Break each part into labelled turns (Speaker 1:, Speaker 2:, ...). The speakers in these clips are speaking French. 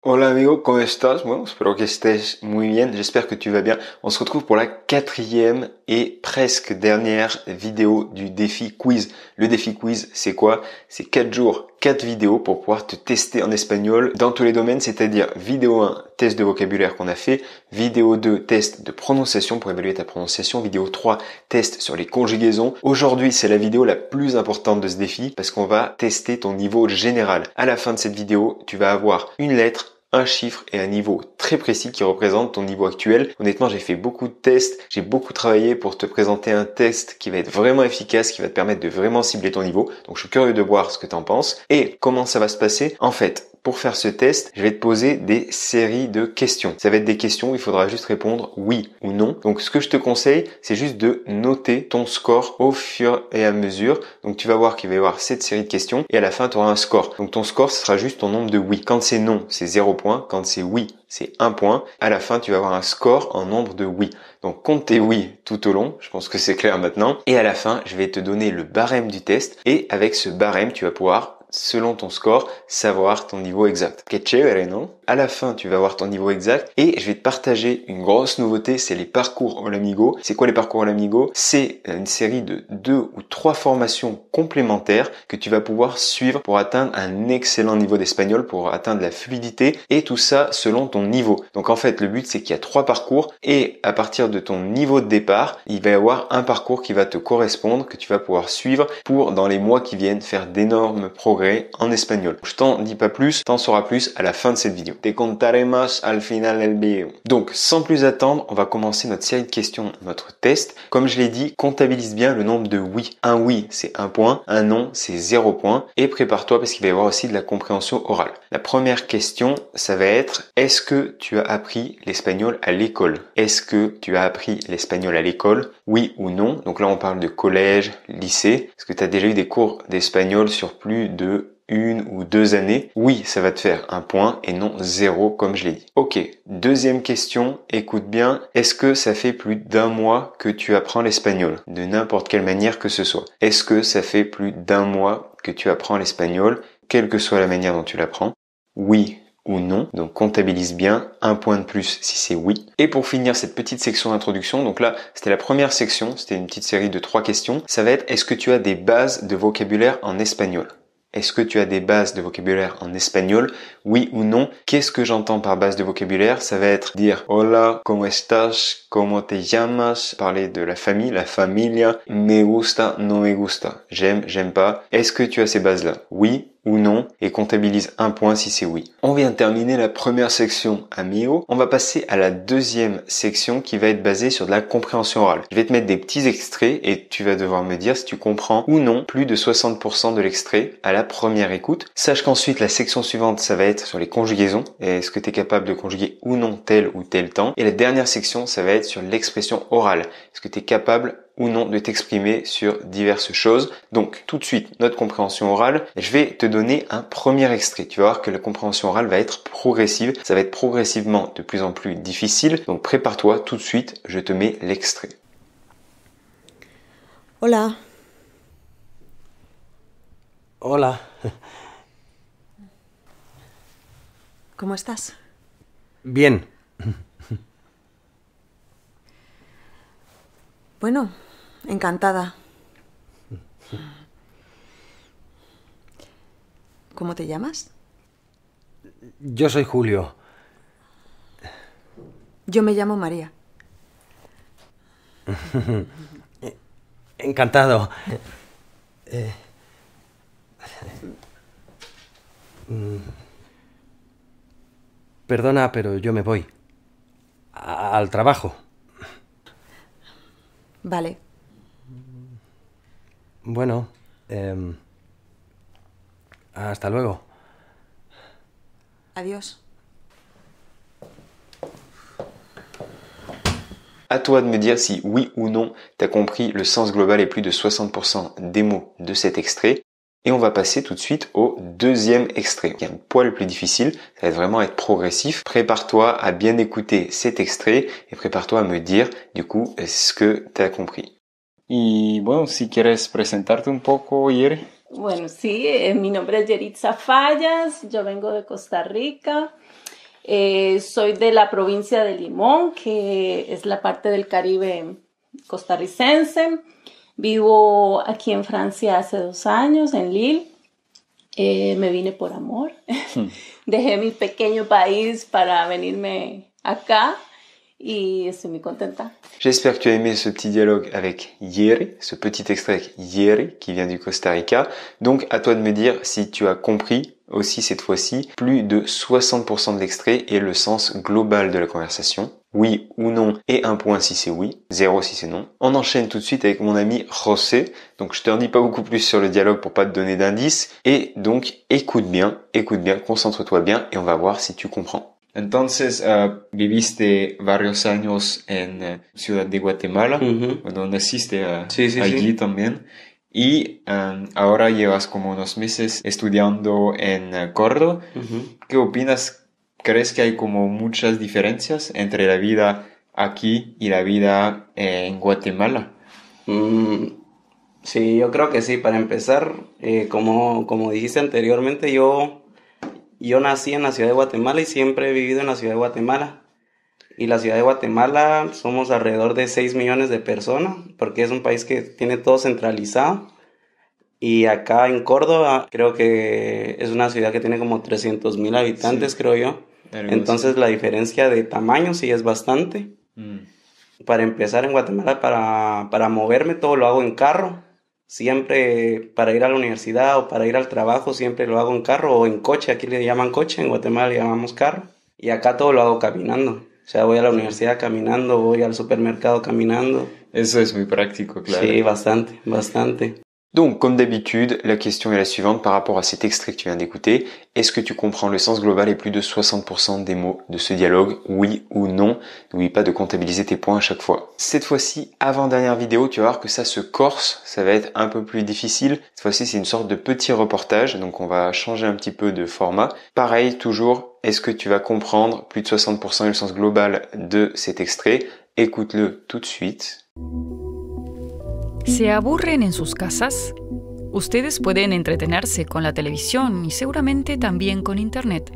Speaker 1: Hola amigo, ¿cómo estás? Bueno, espero que estés muy bien, j'espère que tu vas bien. On se retrouve pour la quatrième et presque dernière vidéo du défi quiz. Le défi quiz, c'est quoi? C'est 4 jours, 4 vidéos pour pouvoir te tester en espagnol dans tous les domaines, c'est-à-dire vidéo 1, test de vocabulaire qu'on a fait, vidéo 2, test de prononciation pour évaluer ta prononciation, vidéo 3, test sur les conjugaisons. Aujourd'hui, c'est la vidéo la plus importante de ce défi parce qu'on va tester ton niveau général. À la fin de cette vidéo, tu vas avoir une lettre, un chiffre et un niveau très précis qui représente ton niveau actuel. Honnêtement, j'ai fait beaucoup de tests, j'ai beaucoup travaillé pour te présenter un test qui va être vraiment efficace, qui va te permettre de vraiment cibler ton niveau. Donc je suis curieux de voir ce que tu en penses. Et comment ça va se passer? En fait, pour faire ce test, je vais te poser des séries de questions. Ça va être des questions où il faudra juste répondre oui ou non. Donc ce que je te conseille, c'est juste de noter ton score au fur et à mesure. Donc tu vas voir qu'il va y avoir cette série de questions et à la fin tu auras un score. Donc ton score, ce sera juste ton nombre de oui. Quand c'est non, c'est 0 point. Quand c'est oui, c'est 1 point. À la fin, tu vas avoir un score en nombre de oui. Donc compte tes oui tout au long. Je pense que c'est clair maintenant. Et à la fin, je vais te donner le barème du test. Et avec ce barème, tu vas pouvoir, selon ton score, savoir ton niveau exact. Que chévere, non? À la fin, tu vas avoir ton niveau exact et je vais te partager une grosse nouveauté, c'est les parcours Olamigo. C'est quoi les parcours Olamigo? C'est une série de 2 ou 3 formations complémentaires que tu vas pouvoir suivre pour atteindre un excellent niveau d'espagnol, pour atteindre la fluidité et tout ça selon ton niveau. Donc en fait, le but c'est qu'il y a 3 parcours et à partir de ton niveau de départ, il va y avoir un parcours qui va te correspondre, que tu vas pouvoir suivre pour dans les mois qui viennent faire d'énormes progrès en espagnol. Je t'en dis pas plus, t'en sauras plus à la fin de cette vidéo. Te contaré más al final del video. Donc, sans plus attendre, on va commencer notre série de questions, notre test. Comme je l'ai dit, comptabilise bien le nombre de oui. Un oui, c'est 1 point. Un non, c'est 0 point. Et prépare-toi parce qu'il va y avoir aussi de la compréhension orale. La première question, ça va être, est-ce que tu as appris l'espagnol à l'école? Est-ce que tu as appris l'espagnol à l'école? Oui ou non? Donc là, on parle de collège, lycée. Est-ce que tu as déjà eu des cours d'espagnol sur plus de 1 ou 2 années? Oui, ça va te faire 1 point et non 0 comme je l'ai dit. Ok, deuxième question, écoute bien. Est-ce que ça fait plus d'1 mois que tu apprends l'espagnol? De n'importe quelle manière que ce soit. Est-ce que ça fait plus d'1 mois que tu apprends l'espagnol, quelle que soit la manière dont tu l'apprends? Oui ou non. Donc comptabilise bien, 1 point de plus si c'est oui. Et pour finir cette petite section d'introduction, donc là c'était la première section, c'était une petite série de 3 questions. Ça va être, est-ce que tu as des bases de vocabulaire en espagnol? Est-ce que tu as des bases de vocabulaire en espagnol? Oui ou non? Qu'est-ce que j'entends par base de vocabulaire? Ça va être dire hola, ¿cómo estás? ¿Cómo te llamas? Parler de la famille, la familia. Me gusta, no me gusta. J'aime, j'aime pas. Est-ce que tu as ces bases-là? Oui ou non? Et comptabilise 1 point si c'est oui. On vient de terminer la première section amigo. On va passer à la deuxième section qui va être basée sur de la compréhension orale. Je vais te mettre des petits extraits et tu vas devoir me dire si tu comprends ou non plus de 60% de l'extrait à la première écoute. Sache qu'ensuite la section suivante, ça va être sur les conjugaisons. Est-ce que tu es capable de conjuguer ou non tel ou tel temps? Et la dernière section, ça va être sur l'expression orale. Est-ce que tu es capable ou non de t'exprimer sur diverses choses. Donc tout de suite, notre compréhension orale, je vais te donner un premier extrait. Tu vas voir que la compréhension orale va être progressive, ça va être progressivement de plus en plus difficile. Donc prépare-toi tout de suite, je te mets l'extrait.
Speaker 2: Hola.
Speaker 3: Hola.
Speaker 2: ¿Cómo estás?
Speaker 3: Bien.
Speaker 2: Bueno, encantada. ¿Cómo te llamas?
Speaker 3: Yo soy Julio.
Speaker 2: Yo me llamo María.
Speaker 3: Encantado. Perdona, pero yo me voy. Al trabajo.
Speaker 2: Vale.
Speaker 3: Bueno, hasta luego.
Speaker 2: Adiós.
Speaker 1: À toi de me dire si oui ou non tu as compris le sens global et plus de 60% des mots de cet extrait. Et on va passer tout de suite au deuxième extrait, qui est un poil plus difficile, ça va vraiment être progressif. Prépare-toi à bien écouter cet extrait et prépare-toi à me dire, du coup, ce que tu as compris.
Speaker 4: Y bueno, si quieres presentarte un poco, Yeri.
Speaker 5: Bueno, sí, mi nombre es Yeritza Fallas, yo vengo de Costa Rica. Soy de la provincia de Limón, que es la parte del Caribe costarricense. Vivo aquí en Francia hace 2 años, en Lille. Me vine por amor. Dejé mi pequeño país para venirme acá y estoy muy contenta.
Speaker 1: J'espère que tu as aimé ce petit dialogue avec Yeri, ce petit extrait avec Yeri qui vient du Costa Rica. Donc à toi de me dire si tu as compris aussi cette fois-ci plus de 60% de l'extrait et le sens global de la conversation. Oui ou non et 1 point si c'est oui, 0 si c'est non. On enchaîne tout de suite avec mon ami José. Donc je te dis pas beaucoup plus sur le dialogue pour pas te donner d'indices. Et donc écoute bien, concentre-toi bien et on va voir si tu comprends. Entonces, viviste varios años en Ciudad de Guatemala, donde naciste allí también. Y ahora llevas como unos meses estudiando en Córdoba. ¿Qué opinas? ¿Crees que hay como muchas diferencias entre la vida aquí y la vida en Guatemala?
Speaker 6: Sí, yo creo que sí. Para empezar, como dijiste anteriormente, yo nací en la ciudad de Guatemala y siempre he vivido en la ciudad de Guatemala. Y la ciudad de Guatemala somos alrededor de 6 millones de personas, porque es un país que tiene todo centralizado. Y acá en Córdoba creo que es una ciudad que tiene como 300,000 habitantes, sí, creo yo. Entonces la diferencia de tamaño sí es bastante. Para empezar, en Guatemala, para moverme todo lo hago en carro. Siempre para ir a la universidad o para ir al trabajo siempre lo hago en carro o en coche. Aquí le llaman coche, en Guatemala le llamamos carro. Y acá todo lo hago caminando. O sea, voy a la universidad caminando, voy al supermercado caminando.
Speaker 1: Eso es muy práctico, claro.
Speaker 6: Sí, bastante, bastante.
Speaker 1: Donc, comme d'habitude, la question est la suivante par rapport à cet extrait que tu viens d'écouter. Est-ce que tu comprends le sens global et plus de 60% des mots de ce dialogue? Oui ou non? N'oublie pas de comptabiliser tes points à chaque fois. Cette fois-ci, avant-dernière vidéo, tu vas voir que ça se corse, ça va être un peu plus difficile. Cette fois-ci, c'est une sorte de petit reportage, donc on va changer un petit peu de format. Pareil, toujours, est-ce que tu vas comprendre plus de 60% et le sens global de cet extrait? Écoute-le tout de suite.
Speaker 7: ¿Se aburren en sus casas? Ustedes pueden entretenerse con la televisión y seguramente también con Internet.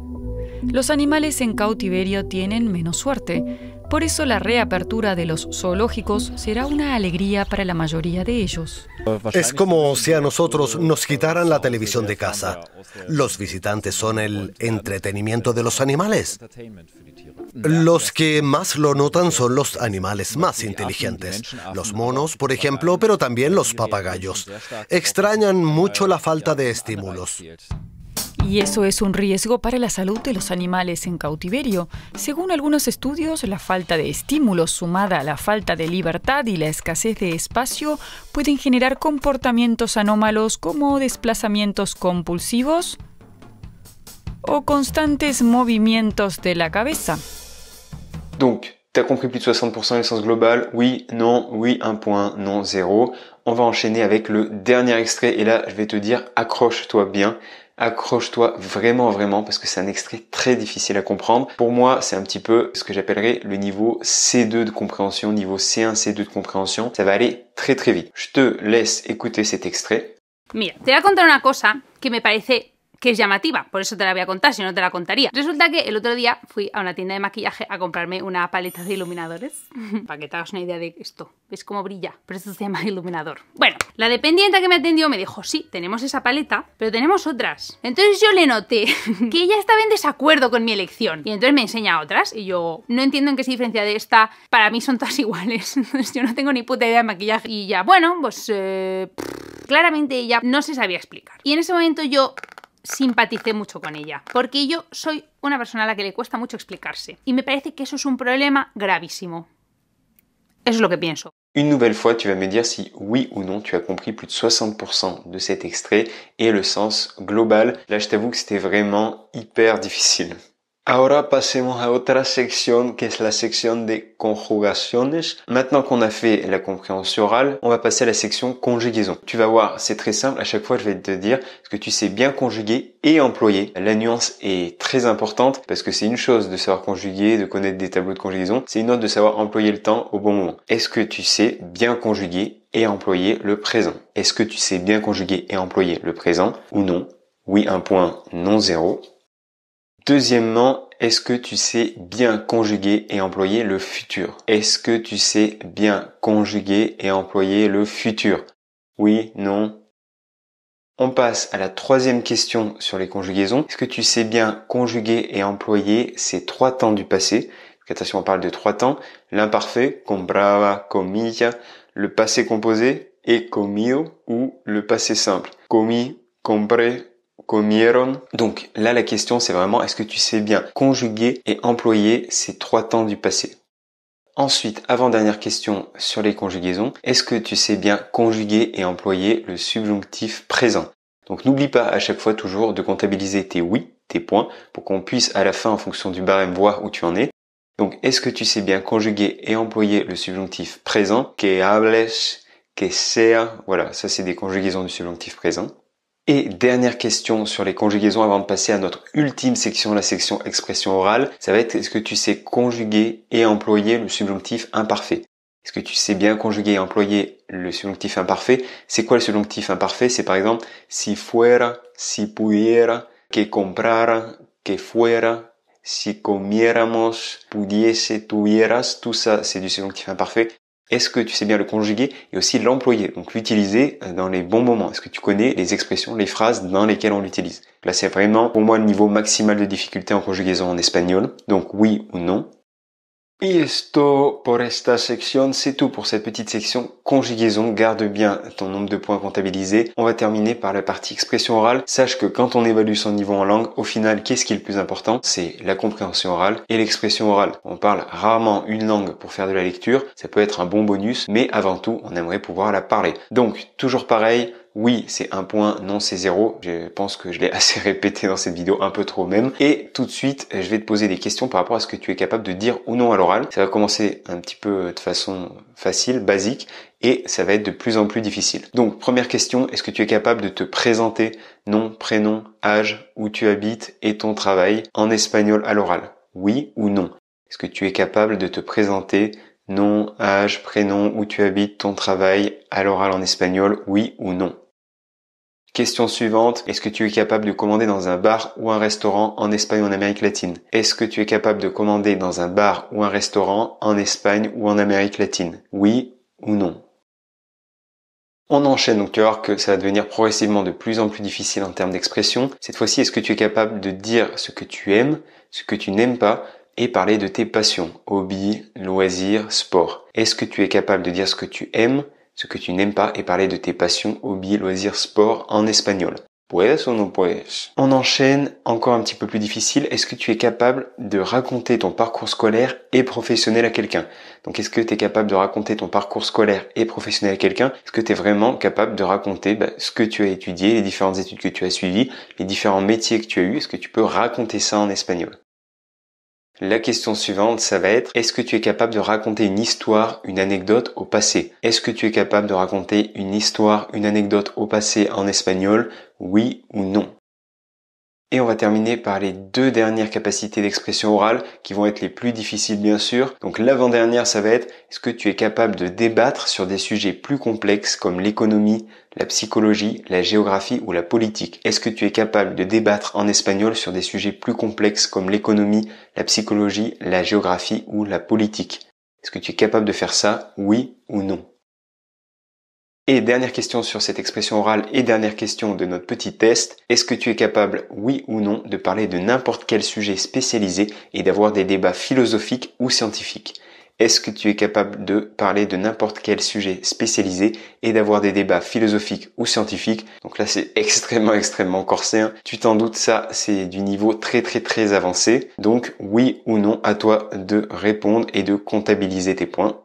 Speaker 7: Los animales en cautiverio tienen menos suerte, por eso la reapertura de los zoológicos será una alegría para la mayoría de ellos.
Speaker 8: Es como si a nosotros nos quitaran la televisión de casa. Los visitantes son el entretenimiento de los animales. Los que más lo notan son los animales más inteligentes. Los monos, por ejemplo, pero también los papagayos. Extrañan mucho la falta de estímulos.
Speaker 7: Y eso es un riesgo para la salud de los animales en cautiverio. Según algunos estudios, la falta de estímulos sumada a la falta de libertad y la escasez de espacio pueden generar comportamientos anómalos como desplazamientos compulsivos o constantes movimientos de la cabeza.
Speaker 1: Donc, tu as compris plus de 60% le sens global? Oui, non, oui, 1 point, non, 0. On va enchaîner avec le dernier extrait et là, je vais te dire, accroche-toi bien. Accroche-toi vraiment parce que c'est un extrait très difficile à comprendre. Pour moi, c'est un petit peu ce que j'appellerais le niveau C2 de compréhension, niveau C1, C2 de compréhension. Ça va aller très vite. Je te laisse écouter cet extrait.
Speaker 9: Mira, te voy a contar una cosa que me parece que es llamativa, por eso te la voy a contar, si no te la contaría. Resulta que el otro día fui a una tienda de maquillaje a comprarme una paleta de iluminadores, para que te hagas una idea de esto. ¿Ves cómo brilla? Pero esto se llama iluminador. Bueno, la dependiente que me atendió me dijo, sí, tenemos esa paleta, pero tenemos otras. Entonces yo le noté que ella estaba en desacuerdo con mi elección. Y entonces me enseña otras y yo no entiendo en qué se diferencia de esta. Para mí son todas iguales. Entonces yo no tengo ni puta idea de maquillaje. Y ya, bueno, pues claramente ella no se sabía explicar. Y en ese momento yo simpaticé mucho con ella, porque yo soy una persona a la que le cuesta mucho explicarse y me parece que eso es un problema gravísimo. Eso es lo que pienso.
Speaker 1: Une nouvelle fois, tu vas me dire si oui ou non tu as compris plus de 60% de cet extrait et le sens global. Là, je t'avoue que c'était vraiment hyper difficile. Ahora pasemos a otra sección que es la sección de conjugaciones. Maintenant qu'on a fait la compréhension orale, on va passer à la section conjugaison. Tu vas voir, c'est très simple. À chaque fois, je vais te dire ce que tu sais bien conjuguer et employer. La nuance est très importante parce que c'est une chose de savoir conjuguer, de connaître des tableaux de conjugaison. C'est une autre de savoir employer le temps au bon moment. Est-ce que tu sais bien conjuguer et employer le présent? Est-ce que tu sais bien conjuguer et employer le présent ou non? Oui, 1 point, non, 0. Deuxièmement, est-ce que tu sais bien conjuguer et employer le futur? Est-ce que tu sais bien conjuguer et employer le futur? Oui, non. On passe à la troisième question sur les conjugaisons. Est-ce que tu sais bien conjuguer et employer ces 3 temps du passé? Donc, attention, on parle de 3 temps. L'imparfait, compraba, comía, le passé composé, he comido, ou le passé simple. Comí, compré, comieron. Donc là, la question, c'est vraiment, est-ce que tu sais bien conjuguer et employer ces 3 temps du passé? Ensuite, avant-dernière question sur les conjugaisons, est-ce que tu sais bien conjuguer et employer le subjonctif présent? Donc n'oublie pas à chaque fois toujours de comptabiliser tes oui, tes points, pour qu'on puisse à la fin, en fonction du barème, voir où tu en es. Donc est-ce que tu sais bien conjuguer et employer le subjonctif présent? Que hables, que sea, voilà, ça c'est des conjugaisons du subjonctif présent. Et dernière question sur les conjugaisons avant de passer à notre ultime section, la section expression orale, ça va être est-ce que tu sais conjuguer et employer le subjonctif imparfait? Est-ce que tu sais bien conjuguer et employer le subjonctif imparfait? C'est quoi le subjonctif imparfait? C'est par exemple si fuera, si pudiera, que comprara, que fuera, si comiéramos, pudiese, tuvieras, tout ça c'est du subjonctif imparfait. Est-ce que tu sais bien le conjuguer et aussi l'employer, donc l'utiliser dans les bons moments? Est-ce que tu connais les expressions, les phrases dans lesquelles on l'utilise? Là, c'est vraiment pour moi le niveau maximal de difficulté en conjugaison en espagnol, donc oui ou non. Y esto por esta sección, c'est tout pour cette petite section conjugaison. Garde bien ton nombre de points comptabilisés. On va terminer par la partie expression orale. Sache que quand on évalue son niveau en langue, au final, qu'est-ce qui est le plus important? C'est la compréhension orale et l'expression orale. On parle rarement une langue pour faire de la lecture. Ça peut être un bon bonus, mais avant tout, on aimerait pouvoir la parler. Donc, toujours pareil. Oui, c'est 1 point, non, c'est 0. Je pense que je l'ai assez répété dans cette vidéo, un peu trop même. Et tout de suite, je vais te poser des questions par rapport à ce que tu es capable de dire ou non à l'oral. Ça va commencer un petit peu de façon facile, basique, et ça va être de plus en plus difficile. Donc, première question, est-ce que tu es capable de te présenter nom, prénom, âge, où tu habites et ton travail en espagnol à l'oral? Oui ou non? Est-ce que tu es capable de te présenter nom, âge, prénom, où tu habites, ton travail à l'oral en espagnol? Oui ou non? Question suivante, est-ce que tu es capable de commander dans un bar ou un restaurant en Espagne ou en Amérique latine? Est-ce que tu es capable de commander dans un bar ou un restaurant en Espagne ou en Amérique latine? Oui ou non? On enchaîne, donc tu vas voir que ça va devenir progressivement de plus en plus difficile en termes d'expression. Cette fois-ci, est-ce que tu es capable de dire ce que tu aimes, ce que tu n'aimes pas, et parler de tes passions, hobbies, loisirs, sport? Est-ce que tu es capable de dire ce que tu aimes, ce que tu n'aimes pas et parler de tes passions, hobbies, loisirs, sport en espagnol? Puedes o no puedes? On enchaîne, encore un petit peu plus difficile. Est-ce que tu es capable de raconter ton parcours scolaire et professionnel à quelqu'un? Donc est-ce que tu es capable de raconter ton parcours scolaire et professionnel à quelqu'un? Est-ce que tu es vraiment capable de raconter ce que tu as étudié, les différentes études que tu as suivies, les différents métiers que tu as eus? Est-ce que tu peux raconter ça en espagnol? La question suivante, ça va être, est-ce que tu es capable de raconter une histoire, une anecdote au passé? Est-ce que tu es capable de raconter une histoire, une anecdote au passé en espagnol? Oui ou non? Et on va terminer par les 2 dernières capacités d'expression orale qui vont être les plus difficiles bien sûr. Donc l'avant-dernière, ça va être, est-ce que tu es capable de débattre sur des sujets plus complexes comme l'économie, la psychologie, la géographie ou la politique? Est-ce que tu es capable de débattre en espagnol sur des sujets plus complexes comme l'économie, la psychologie, la géographie ou la politique? Est-ce que tu es capable de faire ça? Oui ou non? Et dernière question sur cette expression orale et dernière question de notre petit test. Est-ce que tu es capable, oui ou non, de parler de n'importe quel sujet spécialisé et d'avoir des débats philosophiques ou scientifiques? Est-ce que tu es capable de parler de n'importe quel sujet spécialisé et d'avoir des débats philosophiques ou scientifiques? Donc là, c'est extrêmement corsé, hein. Tu t'en doutes, ça, c'est du niveau très avancé. Donc, oui ou non, à toi de répondre et de comptabiliser tes points.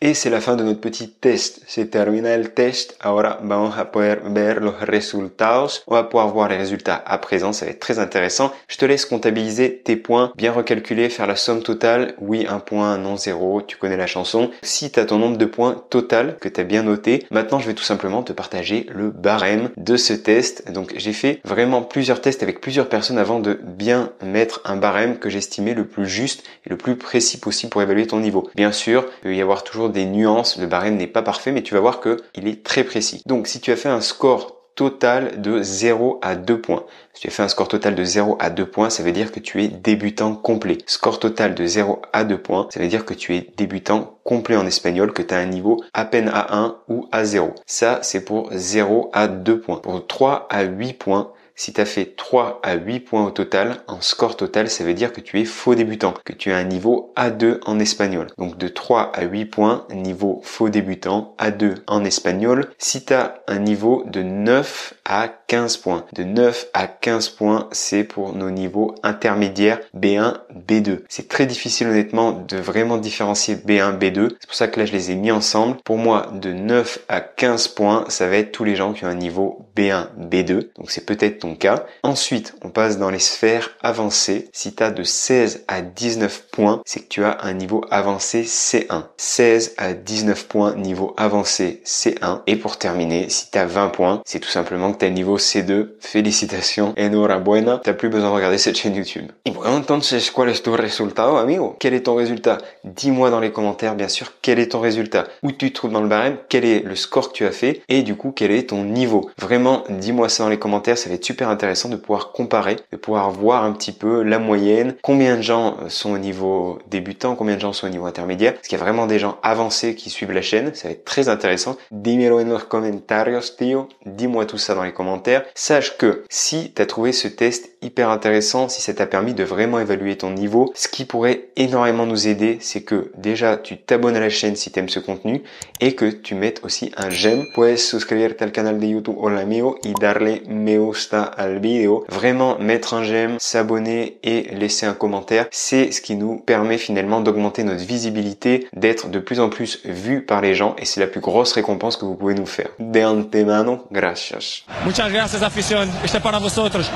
Speaker 1: Et c'est la fin de notre petit test. Se termina el test. Ahora vamos a poder ver los resultados. On va pouvoir voir les résultats à présent. Ça va être très intéressant. Je te laisse comptabiliser tes points, bien recalculer, faire la somme totale. Oui, 1 point, non 0. Tu connais la chanson. Si tu as ton nombre de points total que tu as bien noté, maintenant je vais tout simplement te partager le barème de ce test. Donc j'ai fait vraiment plusieurs tests avec plusieurs personnes avant de bien mettre un barème que j'estimais le plus juste et le plus précis possible pour évaluer ton niveau. Bien sûr, il peut y avoir toujours des nuances, le barème n'est pas parfait, mais tu vas voir que il est très précis. Donc si tu as fait un score total de 0 à 2 points. Si tu as fait un score total de 0 à 2 points, ça veut dire que tu es débutant complet. Score total de 0 à 2 points, ça veut dire que tu es débutant complet en espagnol, que tu as un niveau à peine A1 ou A0. Ça, c'est pour 0 à 2 points. Pour 3 à 8 points, si tu as fait 3 à 8 points au total, en score total, ça veut dire que tu es faux débutant, que tu as un niveau A2 en espagnol. Donc de 3 à 8 points, niveau faux débutant, A2 en espagnol. Si tu as un niveau de 9 à 15 points, de 9 à 15 points, c'est pour nos niveaux intermédiaires B1, B2. C'est très difficile honnêtement de vraiment différencier B1, B2. C'est pour ça que là, je les ai mis ensemble. Pour moi, de 9 à 15 points, ça va être tous les gens qui ont un niveau B1, B2. Donc c'est peut-être ton cas. Ensuite, on passe dans les sphères avancées. Si tu as de 16 à 19 points, c'est que tu as un niveau avancé C1. 16 à 19 points, niveau avancé C1. Et pour terminer, si tu as 20 points, c'est tout simplement que tu as le niveau C2. Félicitations, enhorabuena. Tu n'as plus besoin de regarder cette chaîne YouTube. Et bueno, entonces, ¿cuál es tu resultado, amigo? Quel est ton résultat? Dis-moi dans les commentaires, bien sûr, quel est ton résultat? Où tu te trouves dans le barème? Quel est le score que tu as fait? Et du coup, quel est ton niveau? Vraiment, dis-moi ça dans les commentaires. Ça va être super intéressant de pouvoir comparer, de pouvoir voir un petit peu la moyenne, combien de gens sont au niveau débutant, combien de gens sont au niveau intermédiaire, parce qu'il y a vraiment des gens avancés qui suivent la chaîne, ça va être très intéressant. Dímelo en los comentarios, tío, dis-moi tout ça dans les commentaires. Sache que si tu as trouvé ce test hyper intéressant, si ça t'a permis de vraiment évaluer ton niveau, ce qui pourrait énormément nous aider, c'est que déjà tu t'abonnes à la chaîne si tu aimes ce contenu et que tu mettes aussi un j'aime. Puedes suscribirte al canal de YouTube Hola Amigo y darle me gusta al video. Vraiment mettre un j'aime, s'abonner et laisser un commentaire, c'est ce qui nous permet finalement d'augmenter notre visibilité, d'être de plus en plus vu par les gens et c'est la plus grosse récompense que vous pouvez nous faire. De antemano, gracias.
Speaker 10: Muchas gracias, afición. Este es para vosotros.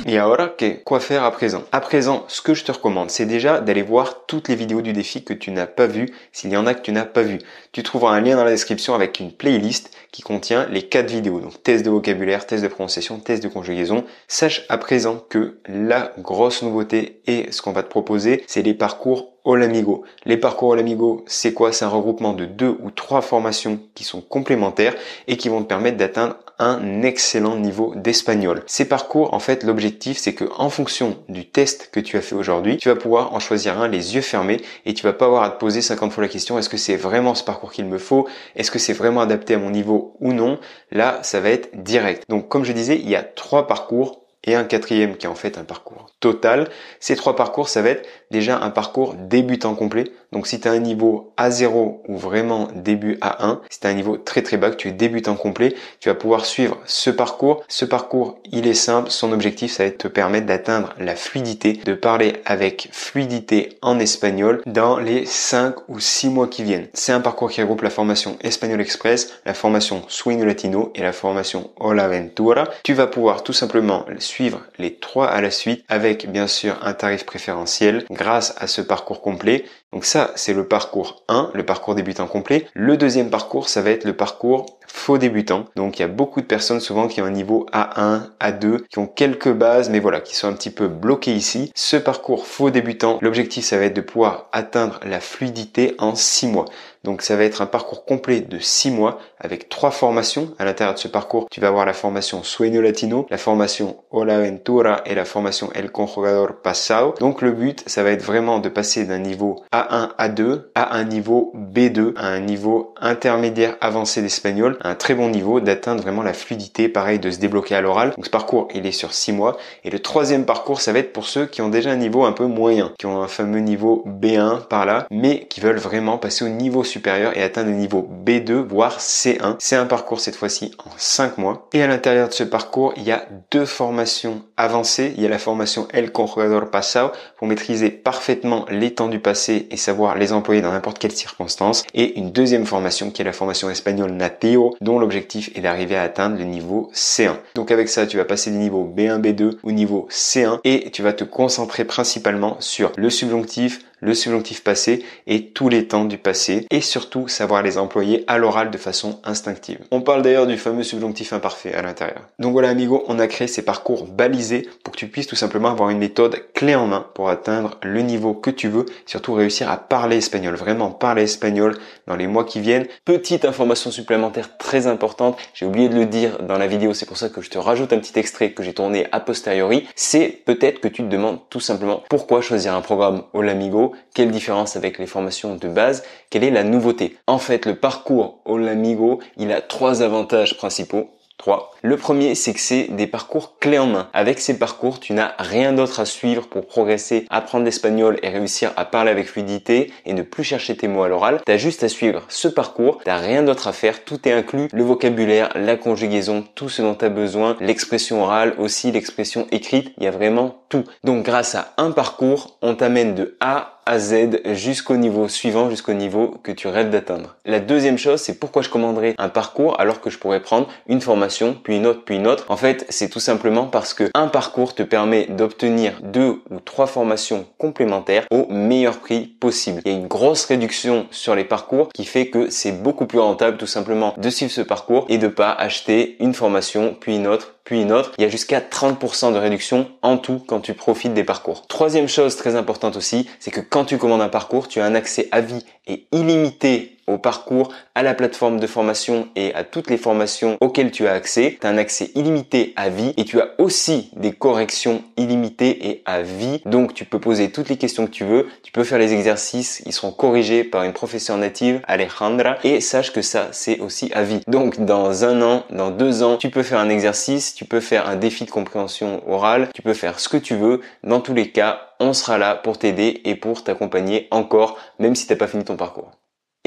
Speaker 1: Et alors, quoi faire à présent? À présent, ce que je te recommande, c'est déjà d'aller voir toutes les vidéos du défi que tu n'as pas vues, s'il y en a que tu n'as pas vues. Tu trouveras un lien dans la description avec une playlist qui contient les 4 vidéos. Donc, test de vocabulaire, test de prononciation, test de conjugaison. Sache à présent que la grosse nouveauté et ce qu'on va te proposer, c'est les parcours Hola Amigo. Les parcours Hola Amigo, c'est quoi? C'est un regroupement de 2 ou 3 formations qui sont complémentaires et qui vont te permettre d'atteindre un excellent niveau d'espagnol. Ces parcours, en fait, l'objectif, c'est que en fonction du test que tu as fait aujourd'hui, tu vas pouvoir en choisir un les yeux fermés et tu vas pas avoir à te poser 50 fois la question, est-ce que c'est vraiment ce parcours qu'il me faut? Est-ce que c'est vraiment adapté à mon niveau ou non? Là, ça va être direct. Donc, comme je disais, il y a 3 parcours et un 4e qui est en fait un parcours total. Ces 3 parcours, ça va être déjà un parcours débutant complet. Donc si tu as un niveau A0 ou vraiment début A1, si tu as un niveau très très bas, que tu es débutant complet, tu vas pouvoir suivre ce parcours. Ce parcours, il est simple. Son objectif, ça va être de te permettre d'atteindre la fluidité, de parler avec fluidité en espagnol dans les 5 ou 6 mois qui viennent. C'est un parcours qui regroupe la formation Espagnol Express, la formation Sueño Latino et la formation Hola Aventura. Tu vas pouvoir tout simplement suivre les 3 à la suite avec bien sûr un tarif préférentiel grâce à ce parcours complet. Donc ça, c'est le parcours 1, le parcours débutant complet. Le deuxième parcours, ça va être le parcours faux débutant. Donc il y a beaucoup de personnes souvent qui ont un niveau A1, A2, qui ont quelques bases, mais voilà, qui sont un petit peu bloquées ici. Ce parcours faux débutant, l'objectif, ça va être de pouvoir atteindre la fluidité en 6 mois. Donc ça va être un parcours complet de 6 mois avec 3 formations. À l'intérieur de ce parcours, tu vas avoir la formation Sueño Latino, la formation Hola Aventura et la formation El Conjugador Pasado. Donc le but, ça va être vraiment de passer d'un niveau A1, A2 à un niveau B2, à un niveau intermédiaire avancé d'espagnol, à un très bon niveau, d'atteindre vraiment la fluidité, pareil, de se débloquer à l'oral. Donc ce parcours, il est sur 6 mois. Et le 3e parcours, ça va être pour ceux qui ont déjà un niveau un peu moyen, qui ont un fameux niveau B1 par là, mais qui veulent vraiment passer au niveau supérieur et atteindre le niveau B2, voire C1. C'est un parcours cette fois-ci en 5 mois. Et à l'intérieur de ce parcours, il y a 2 formations avancées. Il y a la formation El Conjugador Pasado pour maîtriser parfaitement les temps du passé et savoir les employer dans n'importe quelle circonstance. Et une deuxième formation qui est la formation espagnole Nativo, dont l'objectif est d'arriver à atteindre le niveau C1. Donc avec ça, tu vas passer du niveau B1, B2 au niveau C1 et tu vas te concentrer principalement sur le subjonctif, le subjonctif passé et tous les temps du passé et surtout savoir les employer à l'oral de façon instinctive. On parle d'ailleurs du fameux subjonctif imparfait à l'intérieur. Donc voilà amigo, on a créé ces parcours balisés pour que tu puisses tout simplement avoir une méthode clé en main pour atteindre le niveau que tu veux, surtout réussir à parler espagnol, vraiment parler espagnol dans les mois qui viennent. Petite information supplémentaire très importante, j'ai oublié de le dire dans la vidéo, c'est pour ça que je te rajoute un petit extrait que j'ai tourné a posteriori, c'est peut-être que tu te demandes tout simplement pourquoi choisir un programme Olamigo, quelle différence avec les formations de base, quelle est la nouveauté. En fait, le parcours Olamigo, il a 3 avantages principaux. 3. Le premier, c'est que c'est des parcours clés en main. Avec ces parcours, tu n'as rien d'autre à suivre pour progresser, apprendre l'espagnol et réussir à parler avec fluidité et ne plus chercher tes mots à l'oral. Tu as juste à suivre ce parcours, tu n'as rien d'autre à faire, tout est inclus, le vocabulaire, la conjugaison, tout ce dont tu as besoin, l'expression orale aussi, l'expression écrite, il y a vraiment tout. Donc grâce à un parcours, on t'amène de A à Z jusqu'au niveau suivant, jusqu'au niveau que tu rêves d'atteindre. La deuxième chose, c'est pourquoi je commanderais un parcours alors que je pourrais prendre une formation, puis une autre, puis une autre. En fait, c'est tout simplement parce que un parcours te permet d'obtenir 2 ou 3 formations complémentaires au meilleur prix possible. Il y a une grosse réduction sur les parcours qui fait que c'est beaucoup plus rentable tout simplement de suivre ce parcours et de pas acheter une formation, puis une autre, puis une autre. Il y a jusqu'à 30% de réduction en tout quand tu profites des parcours. Troisième chose très importante aussi, c'est que quand tu commandes un parcours, tu as un accès à vie et illimité au parcours, à la plateforme de formation et à toutes les formations auxquelles tu as accès. Tu as un accès illimité à vie et tu as aussi des corrections illimitées et à vie. Donc tu peux poser toutes les questions que tu veux, tu peux faire les exercices, ils seront corrigés par une professeure native, Alejandra, et sache que ça c'est aussi à vie. Donc dans 1 an, dans 2 ans, tu peux faire un exercice, tu peux faire un défi de compréhension orale, tu peux faire ce que tu veux. Dans tous les cas, on sera là pour t'aider et pour t'accompagner encore, même si tu n'as pas fini ton parcours.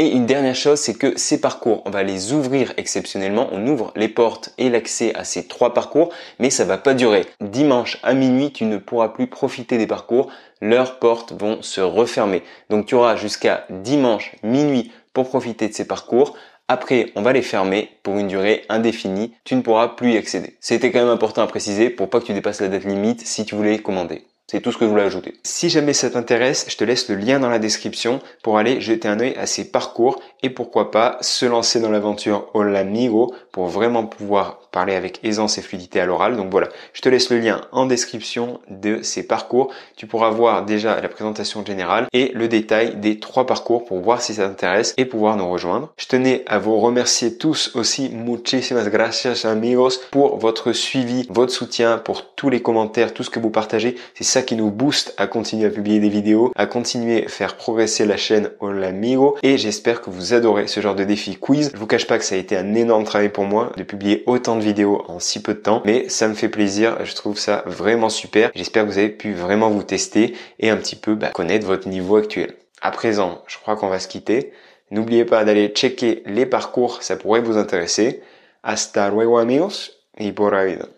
Speaker 1: Et une dernière chose, c'est que ces parcours, on va les ouvrir exceptionnellement. On ouvre les portes et l'accès à ces 3 parcours, mais ça va pas durer. Dimanche à minuit, tu ne pourras plus profiter des parcours. Leurs portes vont se refermer. Donc tu auras jusqu'à dimanche minuit pour profiter de ces parcours. Après, on va les fermer pour une durée indéfinie. Tu ne pourras plus y accéder. C'était quand même important à préciser pour pas que tu dépasses la date limite si tu voulais commander. C'est tout ce que je voulais ajouter. Si jamais ça t'intéresse, je te laisse le lien dans la description pour aller jeter un œil à ces parcours et pourquoi pas se lancer dans l'aventure Olamigo pour vraiment pouvoir parler avec aisance et fluidité à l'oral. Donc voilà, je te laisse le lien en description de ces parcours. Tu pourras voir déjà la présentation générale et le détail des 3 parcours pour voir si ça t'intéresse et pouvoir nous rejoindre. Je tenais à vous remercier tous aussi, muchísimas gracias amigos, pour votre suivi, votre soutien, pour tous les commentaires, tout ce que vous partagez. C'est ça qui nous booste à continuer à publier des vidéos, à continuer à faire progresser la chaîne Olamigo et j'espère que vous adorez ce genre de défi quiz. Je vous cache pas que ça a été un énorme travail pour moi de publier autant de vidéos en si peu de temps, mais ça me fait plaisir, je trouve ça vraiment super. J'espère que vous avez pu vraiment vous tester et un petit peu connaître votre niveau actuel. À présent, je crois qu'on va se quitter. N'oubliez pas d'aller checker les parcours, ça pourrait vous intéresser. Hasta luego amigos y por la vida.